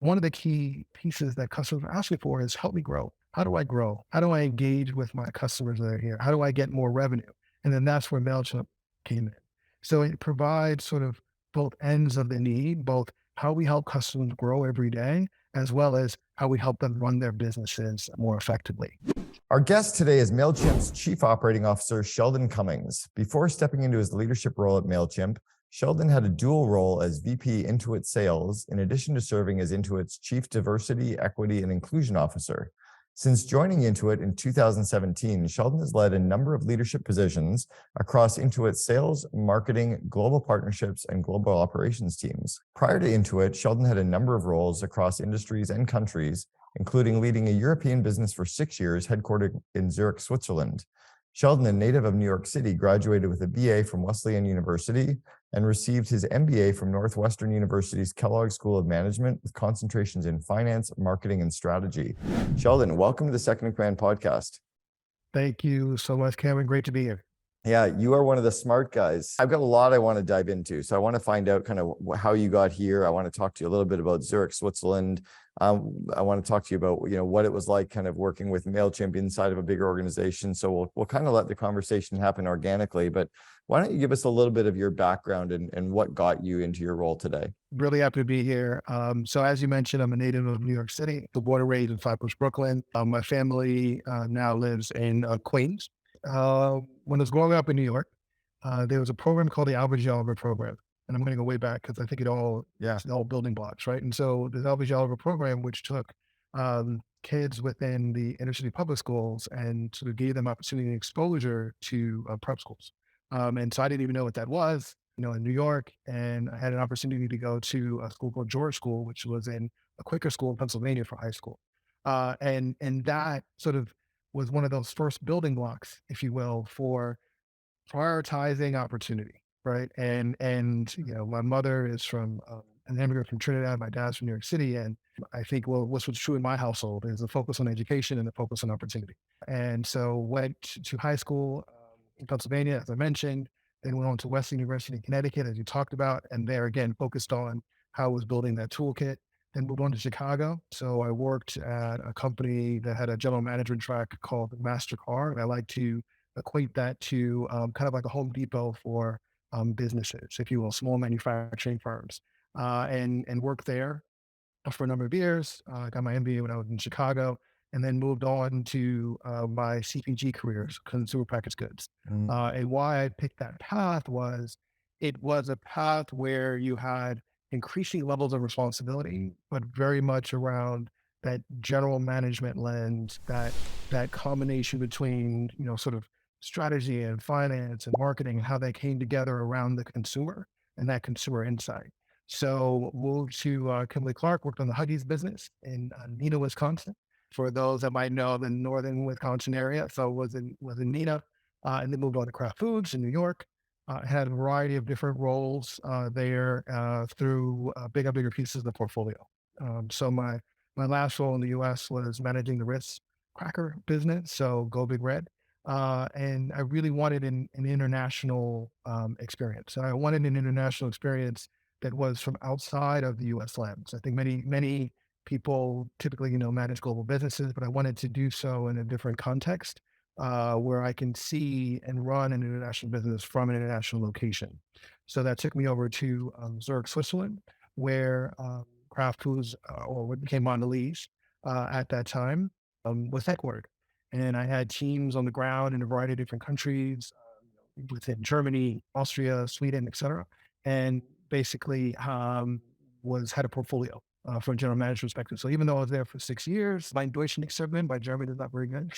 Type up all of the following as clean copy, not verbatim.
one of the key pieces that customers ask me for is help me grow. How do I grow? How do I engage with my customers that are here? How do I get more revenue? And then that's where Mailchimp came in. So it provides sort of both ends of the need, both how we help customers grow every day, as well as how we help them run their businesses more effectively. Our guest today is Mailchimp's Chief Operating Officer, Sheldon Cummings. Before stepping into his leadership role at Mailchimp, Sheldon had a dual role as VP Intuit Sales, in addition to serving as Intuit's Chief Diversity, Equity, and Inclusion Officer. Since joining Intuit in 2017, Sheldon has led a number of leadership positions across Intuit's sales, marketing, global partnerships, and global operations teams. Prior to Intuit, Sheldon had a number of roles across industries and countries, including leading a European business for 6 years, headquartered in Zurich, Switzerland. Sheldon, a native of New York City, graduated with a BA from Wesleyan University and received his MBA from Northwestern University's Kellogg School of Management with concentrations in finance, marketing, and strategy. Sheldon, welcome to the Second in Command podcast. Thank you so much, Cameron. Great to be here. Yeah, you are one of the smart guys. I've got a lot I want to dive into. So I want to find out kind of how you got here. I want to talk to you a little bit about Zurich, Switzerland. I want to talk to you about, what it was like kind of working with Mailchimp inside of a bigger organization. So we'll kind of let the conversation happen organically, but why don't you give us a little bit of your background and what got you into your role today? Really happy to be here. So as you mentioned, I'm a native of New York City, the born and raised in Flatbush, Brooklyn. My family now lives in Queens. When I was growing up in New York, there was a program called the Albert Jolliver program. And I'm going to go way back because I think it's all building blocks, right? And so the Albert Jolliver program, which took kids within the inner city public schools and sort of gave them opportunity and exposure to prep schools. And so I didn't even know what that was, in New York. And I had an opportunity to go to a school called George School, which was in a Quaker school in Pennsylvania for high school. And that sort of was one of those first building blocks, if you will, for prioritizing opportunity, right? And my mother is from an immigrant from Trinidad. My dad's from New York City, and I think what's true in my household is a focus on education and a focus on opportunity. And so went to high school in Pennsylvania, as I mentioned. Then went on to Western University in Connecticut, as you talked about, and there again focused on how I was building that toolkit. Then moved on to Chicago. So I worked at a company that had a general management track called MasterCard. And I like to equate that to kind of like a Home Depot for businesses, if you will, small manufacturing firms, and worked there for a number of years. I got my MBA when I was in Chicago, and then moved on to my CPG careers, consumer packaged goods. Mm. And why I picked that path was it was a path where you had increasing levels of responsibility, but very much around that general management lens, that combination between sort of strategy and finance and marketing and how they came together around the consumer and that consumer insight. So moved to Kimberly-Clark, worked on the Huggies business in Neenah, Wisconsin. For those that might know the northern Wisconsin area, so was in Neenah, and then moved on to Kraft Foods in New York. Had a variety of different roles there through bigger pieces of the portfolio. So my last role in the U.S. was managing the Ritz cracker business, so Go Big Red. And I really wanted an international experience. And I wanted an international experience that was from outside of the U.S. lens. I think many people typically, manage global businesses, but I wanted to do so in a different context where I can see and run an international business from an international location. So that took me over to Zurich, Switzerland, where Kraft Foods, or what became Mondelez at that time, was headquartered. And I had teams on the ground in a variety of different countries, within Germany, Austria, Sweden, et cetera. And basically had a portfolio from a general manager perspective. So even though I was there for 6 years, my Deutsch nicht so good, my German is not very good,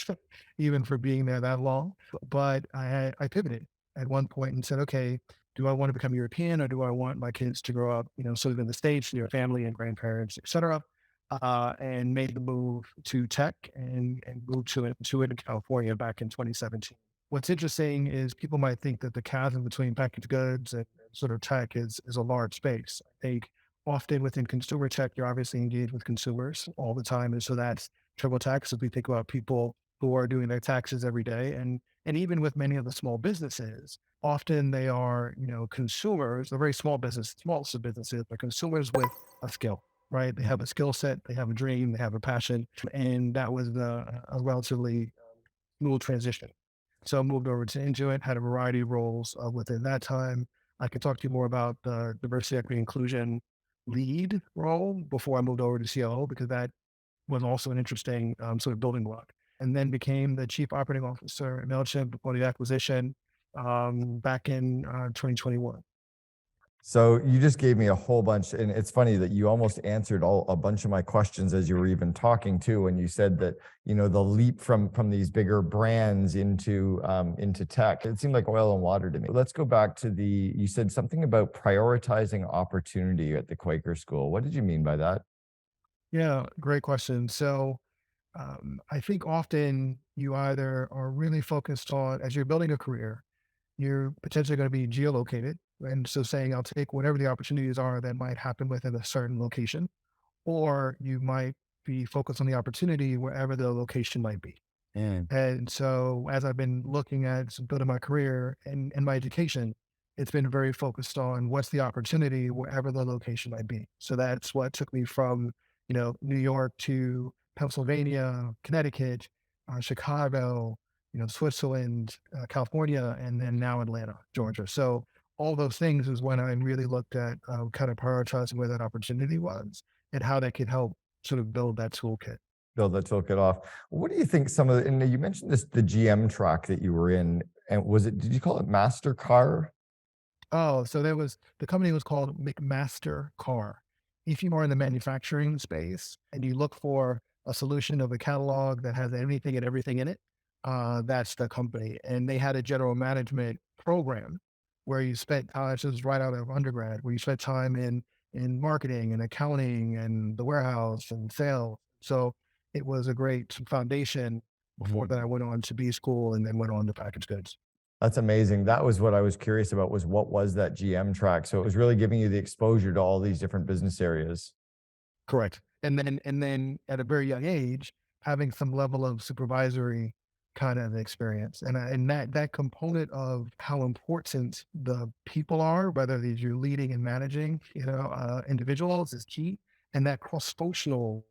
even for being there that long. But I pivoted at one point and said, okay, do I want to become European or do I want my kids to grow up, sort of in the States, near family and grandparents, et cetera? And made the move to tech and moved to it in California back in 2017. What's interesting is people might think that the chasm between packaged goods and sort of tech is a large space. I think often within consumer tech, you're obviously engaged with consumers all the time. And so that's TurboTax as we think about people who are doing their taxes every day. And even with many of the small businesses, often they are, consumers, they're very small businesses, but consumers with a skill. right? They have a skill set, they have a dream, they have a passion, and that was a relatively smooth transition. So I moved over to Intuit, had a variety of roles within that time. I could talk to you more about the diversity, equity, inclusion lead role before I moved over to COO, because that was also an interesting sort of building block. And then became the chief operating officer at Mailchimp before the acquisition back in 2021. So you just gave me a whole bunch, and it's funny that you almost answered a bunch of my questions as you were even talking too. When you said that, the leap from these bigger brands into tech, it seemed like oil and water to me. Let's go back to you said something about prioritizing opportunity at the Quaker school. What did you mean by that? Yeah, great question. So I think often you either are really focused on, as you're building a career, you're potentially going to be geolocated. And so saying, I'll take whatever the opportunities are that might happen within a certain location, or you might be focused on the opportunity wherever the location might be. Mm. And so as I've been looking at building my career and my education, it's been very focused on what's the opportunity wherever the location might be. So that's what took me from, New York to Pennsylvania, Connecticut, Chicago, Switzerland, California, and then now Atlanta, Georgia. So all those things is when I really looked at kind of prioritizing where that opportunity was and how that could help sort of build that toolkit. Build that toolkit off. What do you think and you mentioned this, the GM track that you were in, and did you call it Mastercar? Oh, so the company was called McMaster Car. If you are in the manufacturing space and you look for a solution of a catalog that has anything and everything in it, that's the company. And they had a general management program where you spent this was right out of undergrad, where you spent time in marketing and accounting and the warehouse and sales. So it was a great foundation before that I went on to B school and then went on to package goods. That's amazing. That was what I was curious about, was what was that GM track? So it was really giving you the exposure to all these different business areas. Correct. And then at a very young age, having some level of supervisory kind of experience. And that component of how important the people are, whether these you're leading and managing, individuals is key. And that cross-functional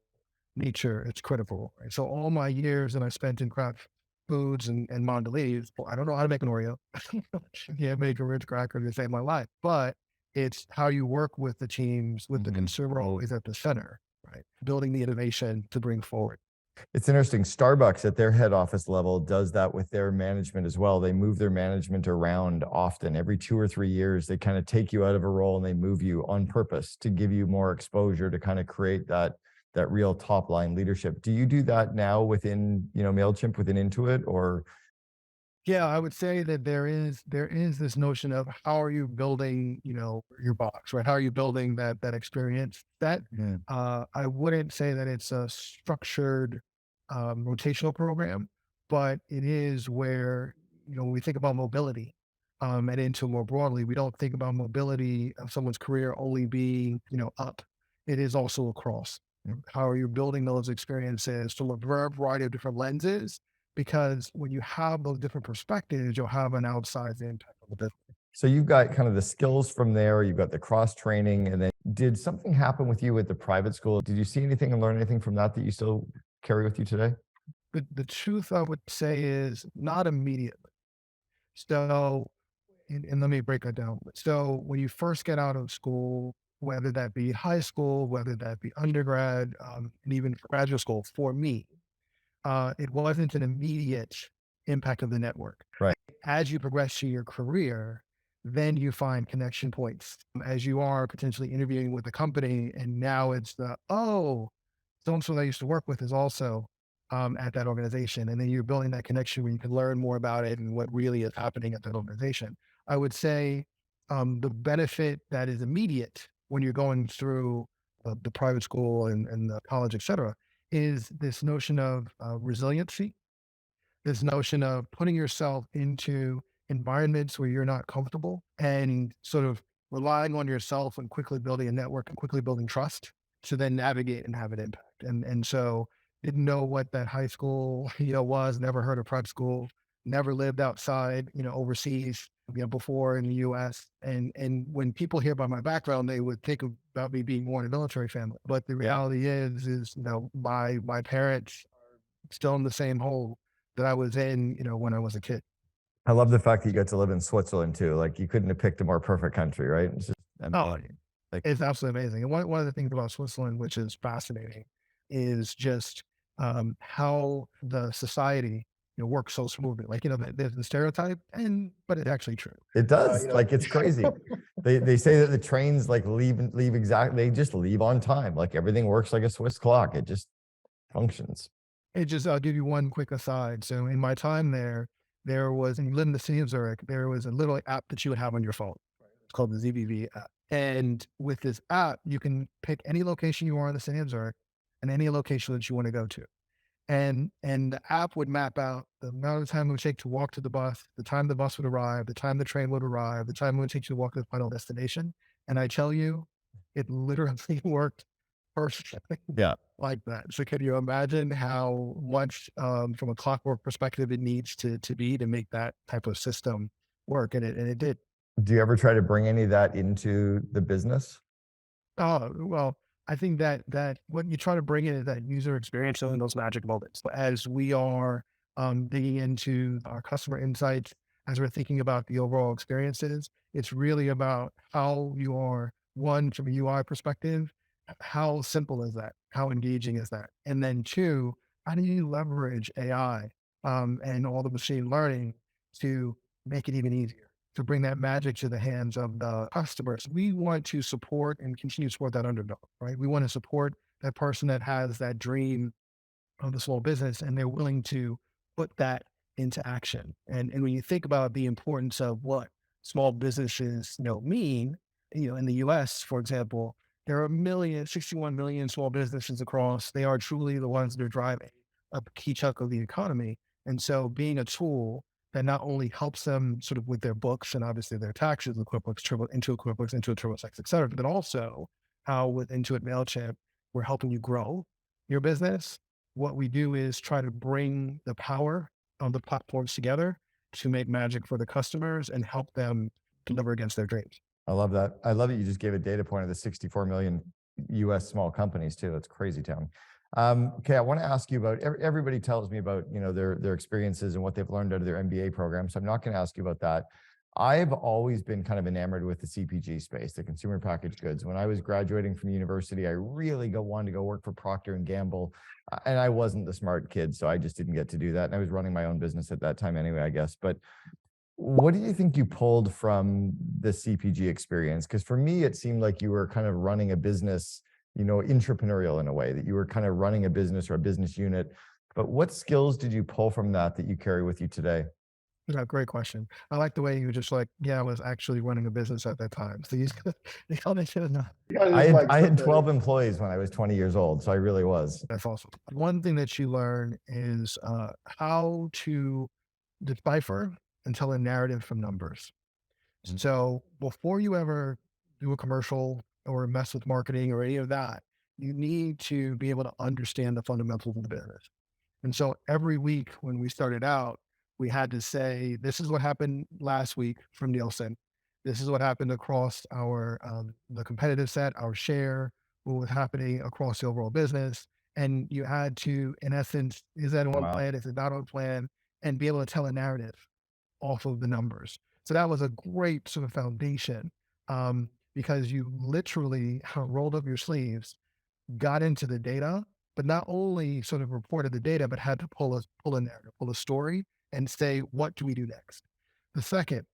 nature is critical. Right? So all my years that I spent in craft foods and Mondelez, well, I don't know how to make an Oreo. Can't make a rich cracker to save my life. But it's how you work with the teams, with the consumer always at the center, right? Building the innovation to bring forward. It's interesting. Starbucks at their head office level does that with their management as well. They move their management around often. Every 2 or 3 years, they kind of take you out of a role and they move you on purpose to give you more exposure to kind of create that real top line leadership. Do you do that now within, Mailchimp, within Intuit, or? Yeah, I would say that there is this notion of how are you building, your box, right? How are you building that experience? That Mm. I wouldn't say that it's a structured rotational program, but it is where when we think about mobility and into more broadly, we don't think about mobility of someone's career only being up. It is also across. How are you building those experiences from a variety of different lenses, because when you have those different perspectives, you'll have an outsized impact on the business. So you've got kind of the skills from there, you've got the cross training, and then did something happen with you at the private school? Did you see anything and learn anything from that you still carry with you today? The truth I would say is not immediately. So, and let me break that down. So, when you first get out of school, whether that be high school, whether that be undergrad, and even graduate school, for me, it wasn't an immediate impact of the network. Right. As you progress through your career, then you find connection points as you are potentially interviewing with a company. And now it's oh, so and so that I used to work with is also at that organization. And then you're building that connection where you can learn more about it and what really is happening at that organization. I would say the benefit that is immediate when you're going through the private school and the college, et cetera, is this notion of resiliency, this notion of putting yourself into environments where you're not comfortable and sort of relying on yourself and quickly building a network and quickly building trust to then navigate and have an impact. And so didn't know what that high school, was, never heard of prep school, never lived outside, overseas. before in the US. And when people hear about my background, they would think about me being born in a military family. But the reality is, my parents still in the same hole that I was in, when I was a kid. I love the fact that you got to live in Switzerland too. Like you couldn't have picked a more perfect country, right? It's just Oh, amazing. Like, it's absolutely amazing. And one of the things about Switzerland, which is fascinating, is just how the society works so smoothly. Like, there's the stereotype, but it's actually true. it Uh, does. you know, Like it's crazy. They say that the trains like leave exactly. They just leave on time. Like everything works like a Swiss clock. It just functions. I'll give you one quick aside. So in my time there, and you live in the city of Zurich, there was a little app that you would have on your phone. It's called the ZBV app. And with this app, you can pick any location you are in the city of Zurich and any location that you want to go to. And the app would map out the amount of time it would take to walk to the bus, the time the bus would arrive, the time the train would arrive, the time it would take you to walk to the final destination. And I tell you, it literally worked perfectly Yeah. like that. So can you imagine how much from a clockwork perspective it needs to be to make that type of system work? And it did. Do you ever try to bring any of that into the business? Oh, well, I think that what you try to bring in is that user experience in those magic moments. As we are digging into our customer insights, as we're thinking about the overall experiences, it's really about how you are, one, from a UI perspective, how simple is that? How engaging is that? And then two, how do you leverage AI and all the machine learning to make it even easier? To bring that magic to the hands of the customers. We want to support and continue to support that underdog, right? We want to support that person that has that dream of the small business and they're willing to put that into action. And when you think about the importance of what small businesses, mean, in the US, for example, there are 61 million small businesses across. They are truly the ones that are driving a key chunk of the economy. And so being a tool that not only helps them sort of with their books and obviously their taxes, the QuickBooks, into a TurboTax, et cetera, but also how with Intuit Mailchimp, we're helping you grow your business. What we do is try to bring the power of the platforms together to make magic for the customers and help them deliver against their dreams. I love that. I love that you just gave a data point of the 64 million US small companies too. That's crazy town. Okay, I want to ask you about everybody tells me about their experiences and what they've learned out of their MBA program. So I'm not going to ask you about that. I've always been kind of enamored with the CPG space, the consumer packaged goods. When I was graduating from university, I really wanted to go work for Procter and Gamble, and I wasn't the smart kid, so I just didn't get to do that. And I was running my own business at that time anyway, I guess. But what do you think you pulled from the CPG experience? Because for me, it seemed like you were kind of running a business, entrepreneurial in a way, that you were kind of running a business or a business unit. But what skills did you pull from that you carry with you today? Yeah, great question. I like the way you were just like, yeah, I was actually running a business at that time. So you probably should have known. You gotta I just had like I sit had there. 12 employees when I was 20 years old, so I really was. That's awesome. One thing that you learn is how to decipher and tell a narrative from numbers. Mhm. So before you ever do a commercial or mess with marketing or any of that, you need to be able to understand the fundamentals of the business. And so every week when we started out, we had to say, this is what happened last week from Nielsen. This is what happened across the competitive set, our share, what was happening across the overall business. And you had to, in essence, is that on Wow. plan? Is it not on plan? And be able to tell a narrative off of the numbers. So that was a great sort of foundation because you literally rolled up your sleeves, got into the data, but not only sort of reported the data, but had to pull a narrative, pull a story, and say, what do we do next? The second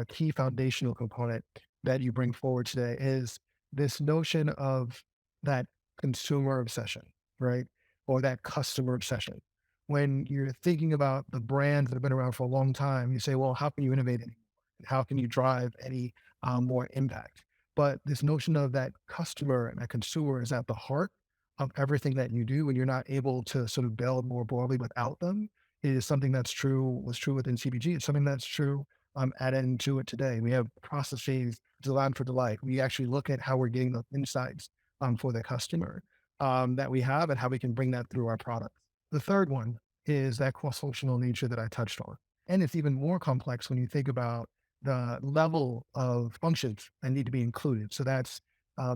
key foundational component that you bring forward today is this notion of that consumer obsession, right? Or that customer obsession. When you're thinking about the brands that have been around for a long time, you say, well, how can you innovate anymore? How can you drive any more impact? But this notion of that customer and that consumer is at the heart of everything that you do, and you're not able to sort of build more broadly without them. It is something was true within CPG. It's something that's true at Intuit today. We have processes designed for delight. We actually look at how we're getting the insights for the customer that we have and how we can bring that through our products. The third one is that cross-functional nature that I touched on. And it's even more complex when you think about the level of functions that need to be included. So that's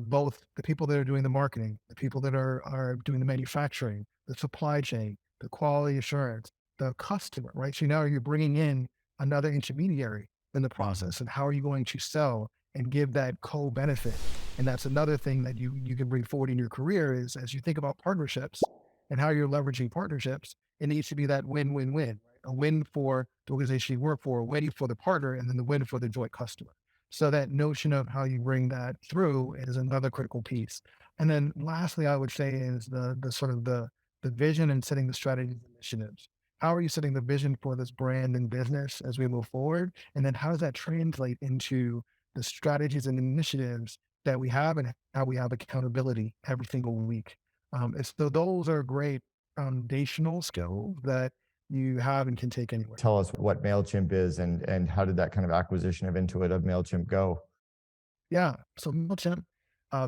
both the people that are doing the marketing, the people that are doing the manufacturing, the supply chain, the quality assurance, the customer, right? So now you're bringing in another intermediary in the process, and how are you going to sell and give that co-benefit? And that's another thing that you can bring forward in your career is as you think about partnerships and how you're leveraging partnerships, it needs to be that win-win-win, right? A win for the organization you work for, a win for the partner, and then the win for the joint customer. So that notion of how you bring that through is another critical piece. And then lastly, I would say is the sort of the vision and setting the strategies and initiatives. How are you setting the vision for this brand and business as we move forward? And then how does that translate into the strategies and initiatives that we have and how we have accountability every single week? So those are great foundational skills that you have and can take anywhere. Tell us what Mailchimp is and how did that kind of acquisition of Intuit of Mailchimp go? Yeah. So Mailchimp,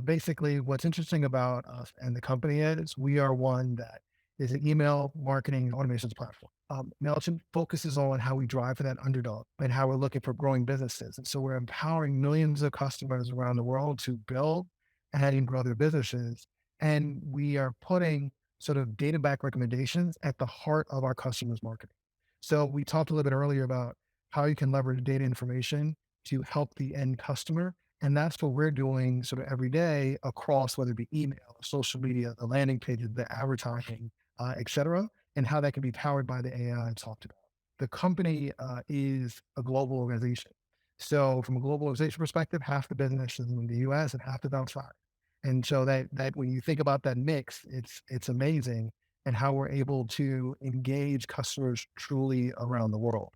basically, what's interesting about us and the company is we are one that is an email marketing and automations platform. Mailchimp focuses on how we drive for that underdog and how we're looking for growing businesses. And so we're empowering millions of customers around the world to build and grow their businesses. And we are putting sort of data back recommendations at the heart of our customers' marketing. So we talked a little bit earlier about how you can leverage data information to help the end customer, and that's what we're doing sort of every day across whether it be email, social media, the landing pages, the advertising, et cetera, and how that can be powered by the AI I talked about. The company is a global organization. So from a global organization perspective, half the business is in the US and half is outside. And so that when you think about that mix, it's amazing and how we're able to engage customers truly around the world.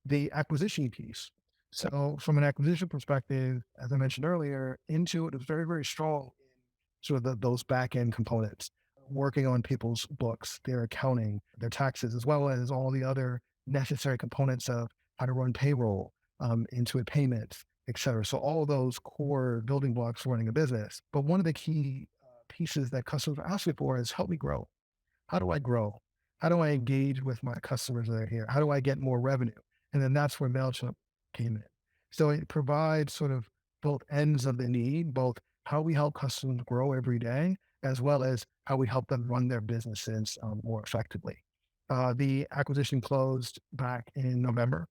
The acquisition piece. So from an acquisition perspective, as I mentioned earlier, Intuit is very, very strong in sort of those back end components, working on people's books, their accounting, their taxes, as well as all the other necessary components of how to run payroll, Intuit payments, et cetera. So all of those core building blocks for running a business. But one of the key pieces that customers are asking for is help me grow. How do I grow? How do I engage with my customers that are here? How do I get more revenue? And then that's where Mailchimp came in. So it provides sort of both ends of the need, both how we help customers grow every day, as well as how we help them run their businesses more effectively. The acquisition closed back in November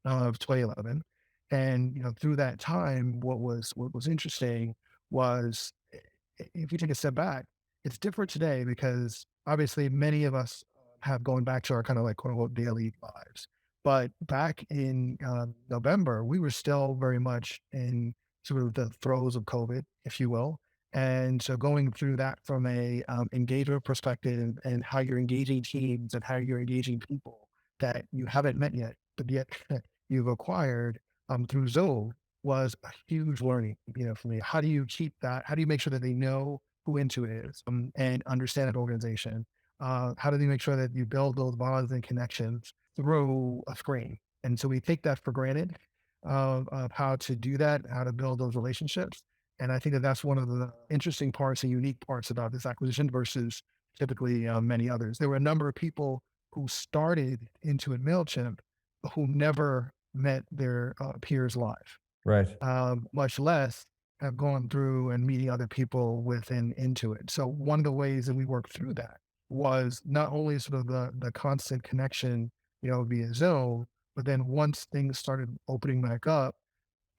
of 2011. And through that time, what was interesting was if you take a step back, it's different today because obviously many of us have gone back to our kind of like quote unquote daily lives. But back in November, we were still very much in sort of the throes of COVID, if you will. And so going through that from a engagement perspective and how you're engaging teams and how you're engaging people that you haven't met yet, but yet you've acquired through Zoom was a huge learning, for me. How do you keep that? How do you make sure that they know who Intuit is and understand that organization? How do you make sure that you build those bonds and connections through a screen? And so we take that for granted of how to do that, how to build those relationships. And I think that that's one of the interesting parts and unique parts about this acquisition versus typically many others. There were a number of people who started Intuit Mailchimp who never met their peers live, Right. much less have gone through and meeting other people within Intuit. So one of the ways that we worked through that was not only sort of the constant connection, via Zoom, but then once things started opening back up,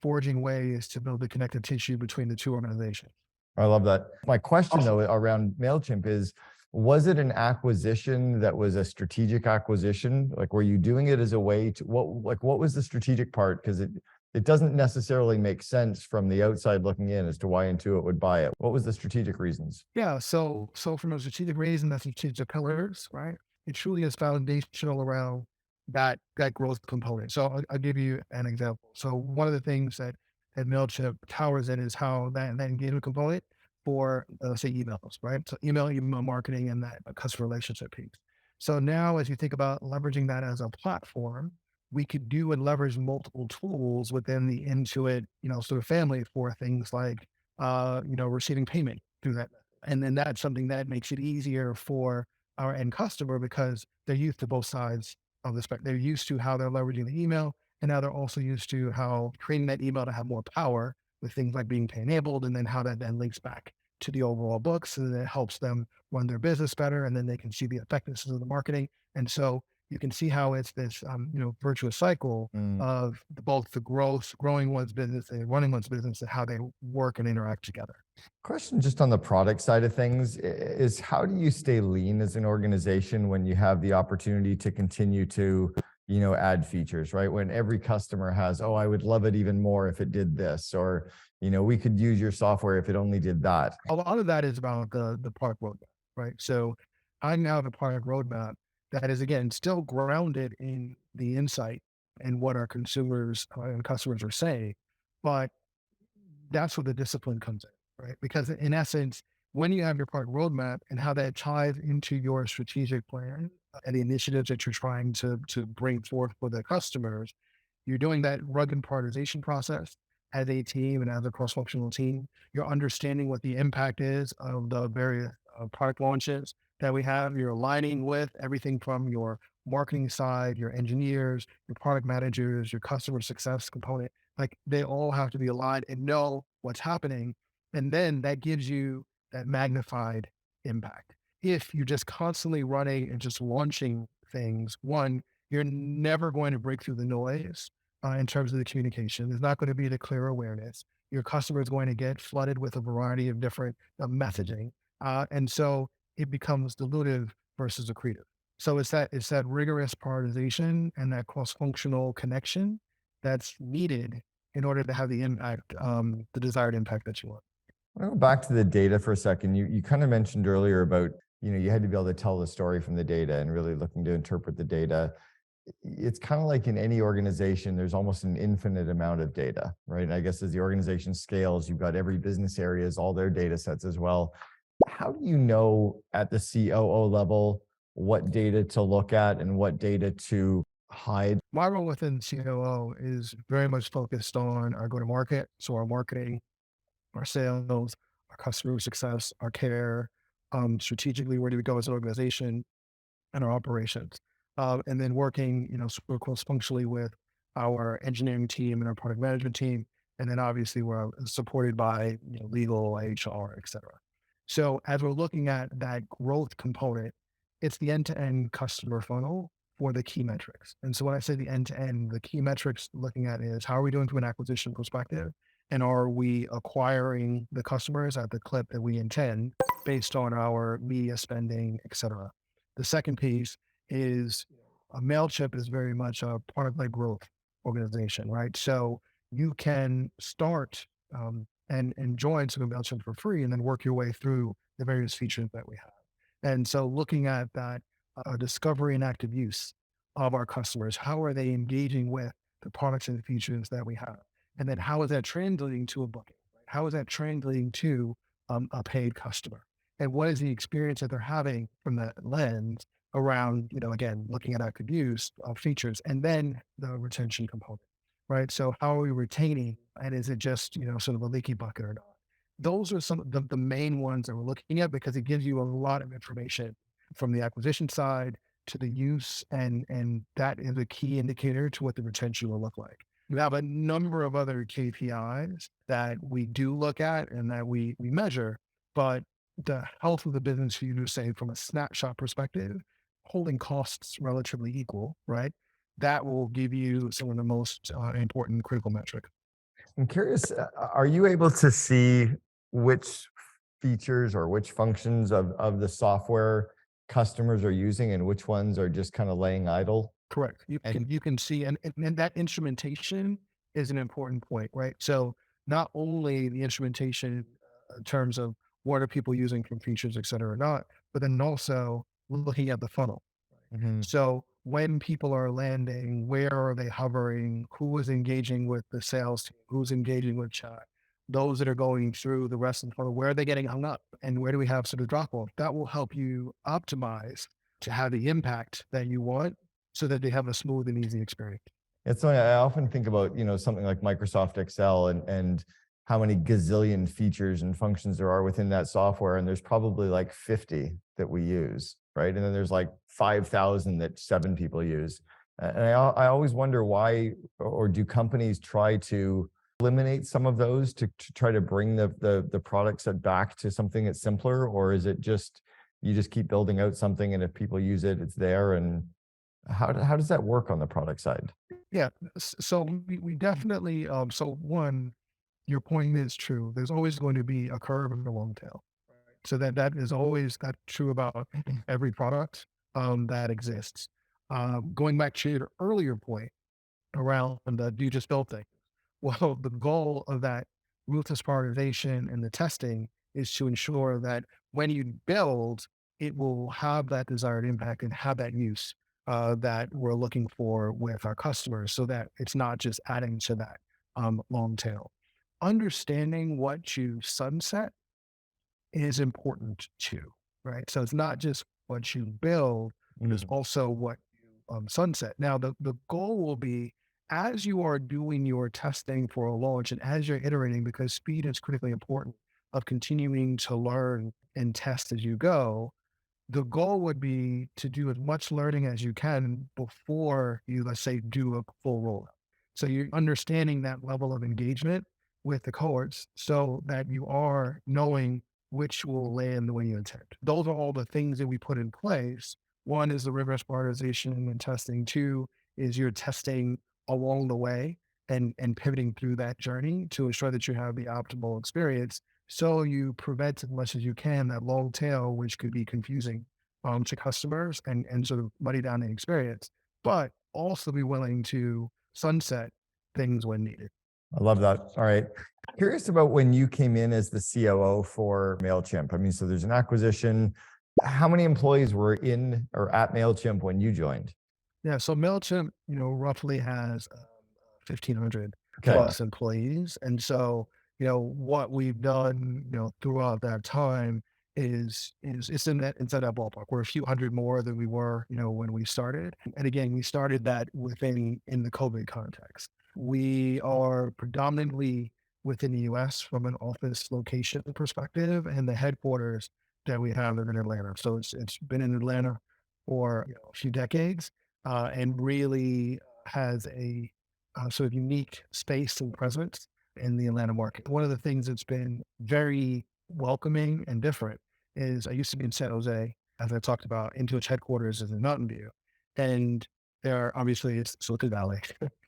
forging ways to build the connective tissue between the two organizations. I love that. My question Awesome. though around Mailchimp is, was it an acquisition that was a strategic acquisition? Like, were you doing it as a way to what was the strategic part? Because it doesn't necessarily make sense from the outside looking in as to why Intuit would buy it. What was the strategic reasons? Yeah. So from a strategic reason, that's strategic pillars, right? It truly is foundational around that growth component. So I'll give you an example. So one of the things that Mailchimp towers in is how that engagement component for say emails, right? So email marketing, and that customer relationship piece. So now, as you think about leveraging that as a platform, we could do and leverage multiple tools within the Intuit, sort of family for things like receiving payment through that. And then that's something that makes it easier for our end customer because they're used to both sides of the spec. They're used to how they're leveraging the email, and now they're also used to how creating that email to have more power with things like being pay enabled, and then how that then links back to the overall books, and then it helps them run their business better, and then they can see the effectiveness of the marketing. And so you can see how it's this virtuous cycle Mm. of both the growing one's business and running one's business, and how they work and interact together. Question just on the product side of things is how do you stay lean as an organization when you have the opportunity to continue to, add features, right? When every customer has, oh, I would love it even more if it did this, or, we could use your software if it only did that. A lot of that is about the product roadmap, right? So I now have a product roadmap that is again still grounded in the insight and what our consumers and customers are saying, but that's where the discipline comes in, right? Because in essence, when you have your product roadmap and how that ties into your strategic plan and the initiatives that you're trying to bring forth for the customers, you're doing that rugged prioritization process as a team and as a cross-functional team. You're understanding what the impact is of the various product launches that we have. You're aligning with everything from your marketing side, your engineers, your product managers, your customer success component. Like they all have to be aligned and know what's happening. And then that gives you that magnified impact. If you're just constantly running and just launching things, one, you're never going to break through the noise in terms of the communication. There's not going to be the clear awareness. Your customer is going to get flooded with a variety of different messaging, and so it becomes dilutive versus accretive. So it's that rigorous prioritization and that cross functional connection that's needed in order to have the impact, the desired impact that you want. I want to go back to the data for a second. You kind of mentioned earlier about, you had to be able to tell the story from the data and really looking to interpret the data. It's kind of like in any organization, there's almost an infinite amount of data, right? And I guess as the organization scales, you've got every business areas, all their data sets as well. How do you know at the COO level what data to look at and what data to hide? My role within COO is very much focused on our go to market, so our marketing, our sales, our customer success, our care, strategically where do we go as an organization, and our operations. And then working, super close functionally with our engineering team and our product management team. And then obviously we're supported by legal, HR, et cetera. So as we're looking at that growth component, it's the end-to-end customer funnel for the key metrics. And so when I say the end-to-end, the key metrics looking at is how are we doing from an acquisition perspective? And are we acquiring the customers at the clip that we intend based on our media spending, et cetera? The second piece is a Mailchimp is very much a product-led growth organization, right? So you can start and join some of Mailchimp for free, and then work your way through the various features that we have. And so, looking at that discovery and active use of our customers, how are they engaging with the products and the features that we have, and then how is that translating to a booking? Right? How is that translating to a paid customer? And what is the experience that they're having from that lens around, again, looking at active use of features and then the retention component, right? So how are we retaining? And is it just, sort of a leaky bucket or not? Those are some of the main ones that we're looking at because it gives you a lot of information from the acquisition side to the use. And that is a key indicator to what the retention will look like. We have a number of other KPIs that we do look at and that we measure, but the health of the business for you to say from a snapshot perspective, holding costs relatively equal, right? That will give you some of the most important critical metric. I'm curious, are you able to see which features or which functions of the software customers are using and which ones are just kind of laying idle? Correct. You And can see, and that instrumentation is an important point, right? So not only the instrumentation in terms of what are people using from features, et cetera, or not, but then also looking at the funnel. Mhm. So when people are landing, where are they hovering? Who is engaging with the sales team? Who's engaging with chat? Those that are going through the rest of the funnel, where are they getting hung up? And where do we have sort of drop off? That will help you optimize to have the impact that you want so that they have a smooth and easy experience. It's something I often think about, something like Microsoft Excel and how many gazillion features and functions there are within that software, and there's probably like 50 that we use, right? And then there's like 5,000 that 7 people use. And I always wonder why, or do companies try to eliminate some of those to try to bring the product set back to something that's simpler, or is it just you just keep building out something, and if people use it, it's there? And how does that work on the product side? Yeah. So we definitely, so one, your point is true. There's always going to be a curve and a long tail. So that is always that true about every product that exists. Going back to your earlier point around the you just built thing. Well, the goal of that ruthless prioritization and the testing is to ensure that when you build, it will have that desired impact and have that use that we're looking for with our customers so that it's not just adding to that long tail. Understanding what you sunset is important too, right? So it's not just what you build, but it's Mm. also what you sunset. Now, the goal will be as you are doing your testing for a launch and as you're iterating, because speed is critically important of continuing to learn and test as you go, the goal would be to do as much learning as you can before you, let's say, do a full rollout. So you're understanding that level of engagement with the cohorts so that you are knowing which will land the way you intend. Those are all the things that we put in place. One is the rigorous prioritization and testing. Two is you're testing along the way and pivoting through that journey to ensure that you have the optimal experience so you prevent as much as you can that long tail, which could be confusing to customers and sort of muddy down the experience, but also be willing to sunset things when needed. I love that. All right. Curious about when you came in as the COO for Mailchimp. I mean, so there's an acquisition. How many employees were in or at Mailchimp when you joined? Yeah, so Mailchimp, roughly has 1,500 Okay. plus employees, and so what we've done, throughout that time is it's in that ballpark. We're a few hundred more than we were, when we started, and again, we started that within in the COVID context. We are predominantly within the U.S. from an office location perspective, and the headquarters that we have are in Atlanta. So it's been in Atlanta for a few decades and really has a sort of unique space and presence in the Atlanta market. One of the things that's been very welcoming and different is I used to be in San Jose, as I talked about, Intuit's headquarters is in Mountain View. And there obviously it's Silicon Valley.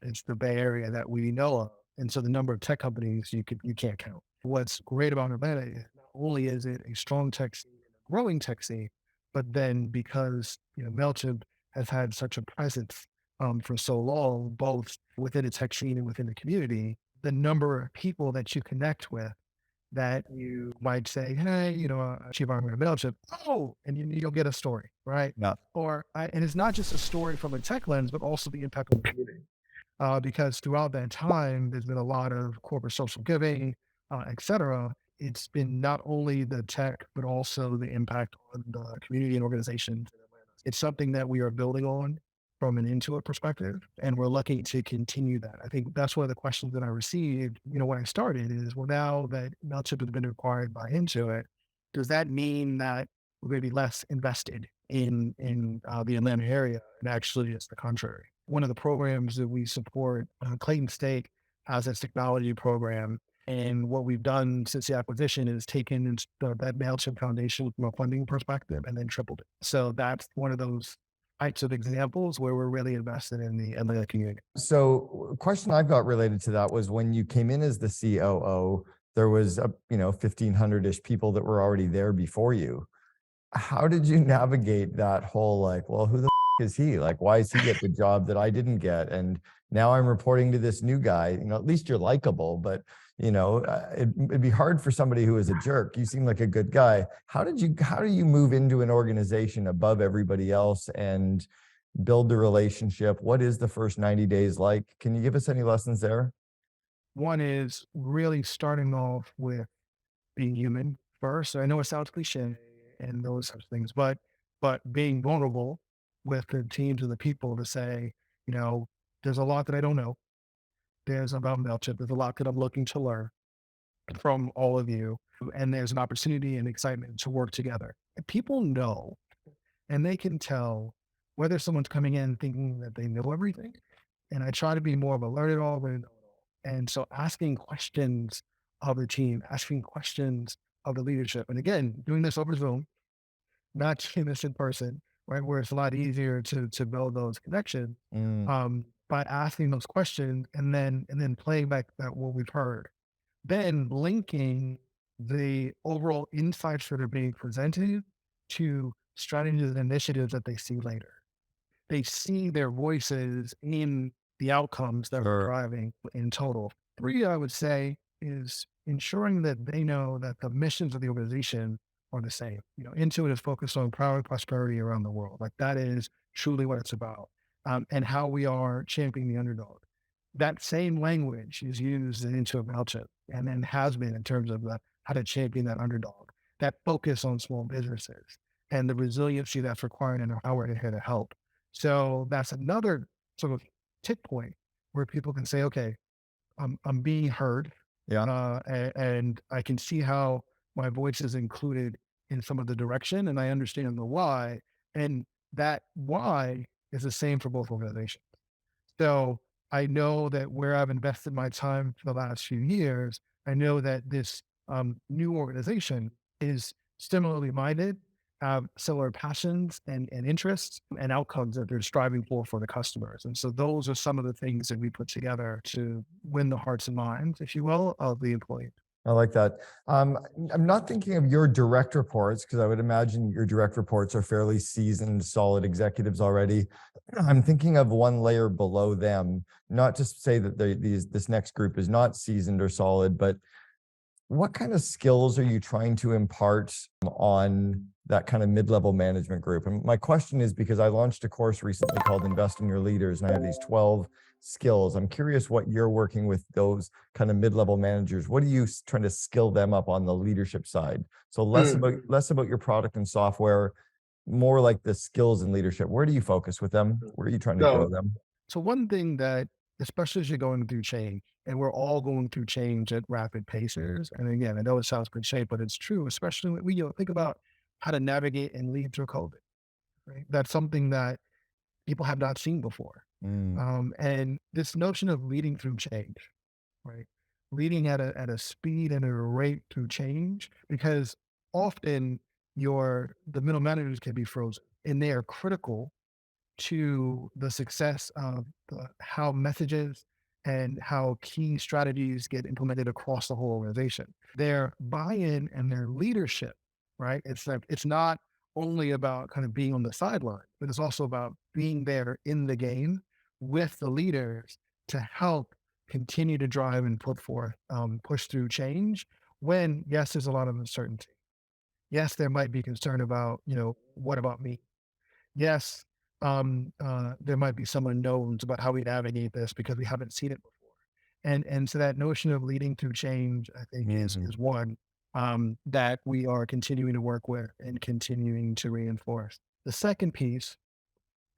It's the Bay Area that we know of. And so the number of tech companies you can't count. What's great about Atlanta is not only is it a strong tech scene and a growing tech scene, but then because MailChimp has had such a presence for so long, both within its tech scene and within the community, the number of people that you connect with that you might say, hey, Chief Army of Mailchimp, oh, and you'll get a story, right? Yeah. And it's not just a story from a tech lens, but also the impact on the community. Because throughout that time, there's been a lot of corporate social giving, et cetera. It's been not only the tech, but also the impact on the community and organizations. It's something that we are building on from an Intuit perspective, and we're lucky to continue that. I think that's one of the questions that I received, when I started is, well, now that Mailchimp has been acquired by Intuit, does that mean that we're going to be less invested in the Atlanta area? And actually, it's the contrary. One of the programs that we support, Clayton State has its technology program. And what we've done since the acquisition is taken that MailChimp foundation from a funding perspective and then tripled it. So that's one of those types of examples where we're really invested in the Atlanta community. So, a question I've got related to that was when you came in as the COO, there was 1,500-ish people that were already there before you. How did you navigate that whole like, well, who the is he? Like, why does he get the job that I didn't get? And now I'm reporting to this new guy. At least you're likable, but it'd be hard for somebody who is a jerk. You seem like a good guy. How do you move into an organization above everybody else and build the relationship? What is the first 90 days like? Can you give us any lessons there? One is really starting off with being human first. I know it sounds cliche and those types of things, but being vulnerable with the teams and the people to say, you know, there's a lot that I don't know. There's about MailChimp. There's a lot that I'm looking to learn. from all of you, and there's an opportunity and excitement to work together. And people know, and they can tell whether someone's coming in thinking that they know everything. And I try to be more of a learn it all, learn it all. And so asking questions of the team, asking questions of the leadership. And again, doing this over Zoom, not doing this in person, right? Where it's a lot easier to build those connections Mm, by asking those questions and then playing back that what we've heard, then linking the overall insights that are being presented to strategies and initiatives that they see later. They see their voices in the outcomes that we're sure. driving in total. Three, I would say, is ensuring that they know that the missions of the organization are the same. Intuit is focused on power and prosperity around the world. Like that is truly what it's about, and how we are championing the underdog. That same language is used in Intuit Mailchimp, and then has been in terms of how to champion that underdog. That focus on small businesses and the resiliency that's required and how we're here to help. So that's another sort of tick point where people can say, okay, I'm being heard, Yeah. and I can see how my voice is included in some of the direction, and I understand the why. And that why is the same for both organizations. So I know that where I've invested my time for the last few years, I know that this new organization is similarly minded, have similar passions and interests and outcomes that they're striving for the customers. And so those are some of the things that we put together to win the hearts and minds, if you will, of the employee. I like that. Um, I'm not thinking of your direct reports because I would imagine your direct reports are fairly seasoned, solid executives already. I'm thinking of one layer below them, not to say that this next group is not seasoned or solid, but what kind of skills are you trying to impart on that kind of mid-level management group? And my question is because I launched a course recently called Invest in Your Leaders, and I have these 12 skills. I'm curious what you're working with those kind of mid-level managers. What are you trying to skill them up on the leadership side? So less about your product and software, more like the skills and leadership. Where do you focus with them? Where are you trying to grow So, them? so one thing that, especially as you're going through change, and we're all going through change at rapid paces. And again, I know it sounds cliche, but it's true, especially when we think about how to navigate and lead through COVID. Right? That's something that people have not seen before. Mm, And this notion of leading through change, right? Leading at a speed and a rate through change, because often the middle managers can be frozen, and they are critical to the success of how messages and how key strategies get implemented across the whole organization. Their buy-in and their leadership, right? It's like it's not only about kind of being on the sideline, but it's also about being there in the game with the leaders to help continue to drive and put forth, push through change. When yes, there's a lot of uncertainty. Yes, there might be concern about, what about me? Yes, there might be some unknowns about how we navigate this because we haven't seen it before. And so that notion of leading through change, I think, is mhm. one that we are continuing to work with and continuing to reinforce. The second piece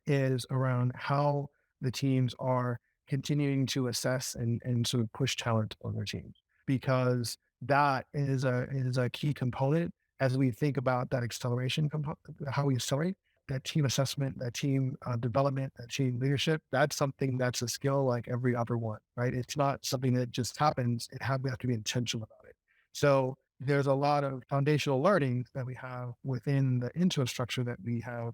is around how the teams are continuing to assess and sort of push talent on their teams, because that is a key component as we think about that acceleration component, how we accelerate that team assessment, that team development, that team leadership. That's something that's a skill like every other one, right? It's not something that just happens. We have to be intentional about it. So there's a lot of foundational learning that we have within the infrastructure that we have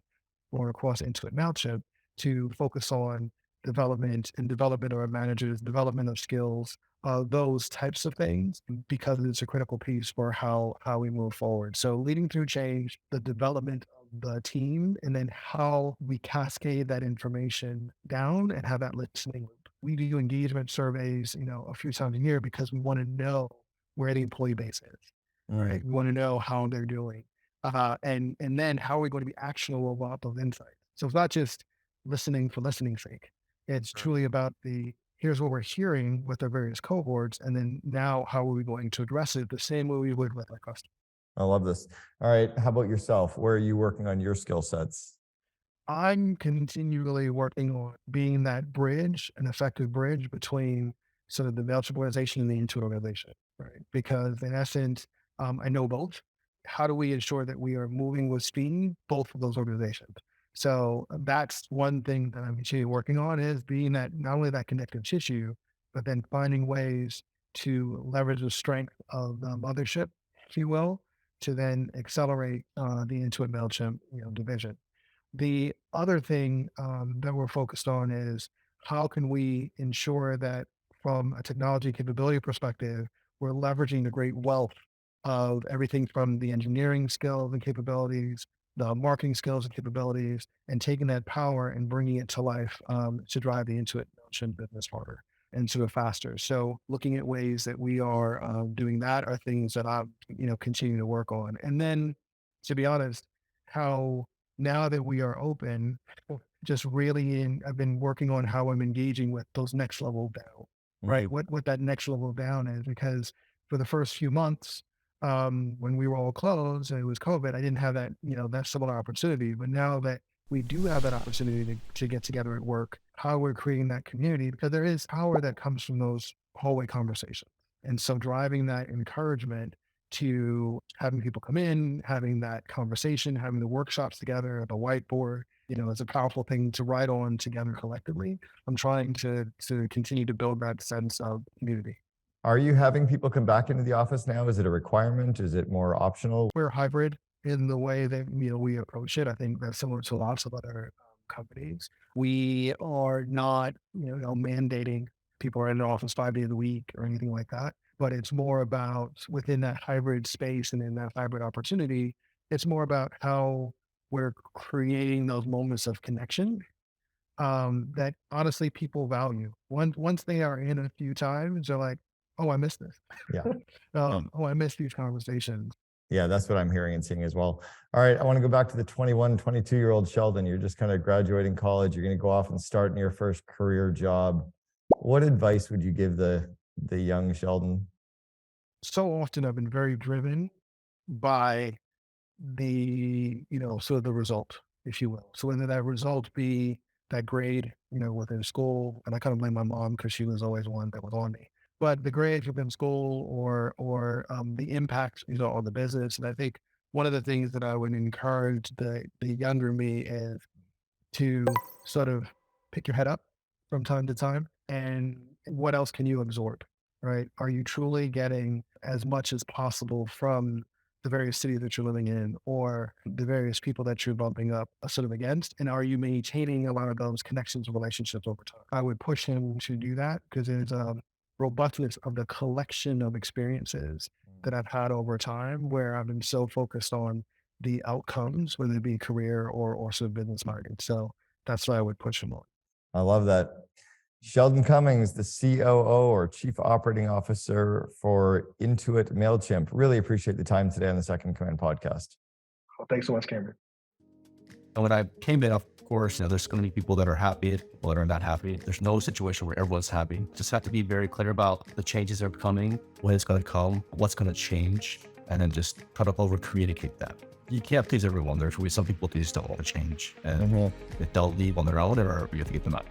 or across Intuit Mailchimp to focus on development of our managers, development of skills, those types of things, because it's a critical piece for how we move forward. So leading through change, the development of the team, and then how we cascade that information down and have that listening loop. We do engagement surveys, a few times a year because we want to know where the employee base is, Mm, right? We want to know how they're doing. And then how are we going to be actionable about those insights? So it's not just listening for listening's sake. It's truly about here's what we're hearing with our various cohorts, and then now how are we going to address it the same way we would with our customers. I love this. All right. How about yourself? Where are you working on your skill sets? I'm continually working on being that bridge, an effective bridge between sort of the Mailchimp organization and the Intuit organization. right? Because in essence, I know both. How do we ensure that we are moving with speed, both of those organizations? So that's one thing that I'm actually working on is being that not only that connective tissue, but then finding ways to leverage the strength of the mothership, if you will, to then accelerate the Intuit Mailchimp, division. The other thing that we're focused on is how can we ensure that from a technology capability perspective, we're leveraging the great wealth of everything from the engineering skills and capabilities, the marketing skills and capabilities, and taking that power and bringing it to life to drive the Intuit Notion business harder and sort of faster. So looking at ways that we are doing that are things that I'm, continuing to work on. And then to be honest, how now that we are open, just really I've been working on how I'm engaging with those next level down, right? What that next level down is, because for the first few months, when we were all closed and it was COVID, I didn't have that, that similar opportunity. But now that we do have that opportunity to get together at work, how we're creating that community, because there is power that comes from those hallway conversations. And so driving that encouragement to having people come in, having that conversation, having the workshops together, the whiteboard, is a powerful thing to write on together collectively. I'm trying to continue to build that sense of community. Are you having people come back into the office now? Is it a requirement? Is it more optional? We're hybrid in the way that we approach it. I think that's similar to lots of other companies. We are not mandating people are in the office 5 days a week or anything like that. But it's more about within that hybrid space and in that hybrid opportunity, it's more about how we're creating those moments of connection that honestly people value. Once they are in a few times, they're like, "Oh, I missed this. Yeah. Oh, I missed these conversations." Yeah, that's what I'm hearing and seeing as well. All right, I want to go back to the 21, 22-year-old Sheldon. You're just kind of graduating college. You're going to go off and start in your first career job. What advice would you give the young Sheldon? So often I've been very driven by the, sort of the result, if you will. So whether that result be that grade, within school, and I kind of blame my mom because she was always one that was on me. But the grades within school or the impact, on the business. And I think one of the things that I would encourage the younger me is to sort of pick your head up from time to time and what else can you absorb, right? Are you truly getting as much as possible from the various cities that you're living in or the various people that you're bumping up sort of against? And are you maintaining a lot of those connections and relationships over time? I would push him to do that because there's a robustness of the collection of experiences that I've had over time where I've been so focused on the outcomes, whether it be career or sort of business market. So that's why I would push them on. I love that. Sheldon Cummings, the COO or Chief Operating Officer for Intuit Mailchimp. Really appreciate the time today on the Second Command podcast. Well, thanks so much, Cameron. And when I came in, of course, there's going to be people that are happy, people that are not happy. There's no situation where everyone's happy. Just have to be very clear about the changes that are coming, when it's going to come, what's going to change, and then just try to over communicate that. You can't please everyone. There's going to be some people that just don't want to change, and if they'll leave on their own, or you have to get them out.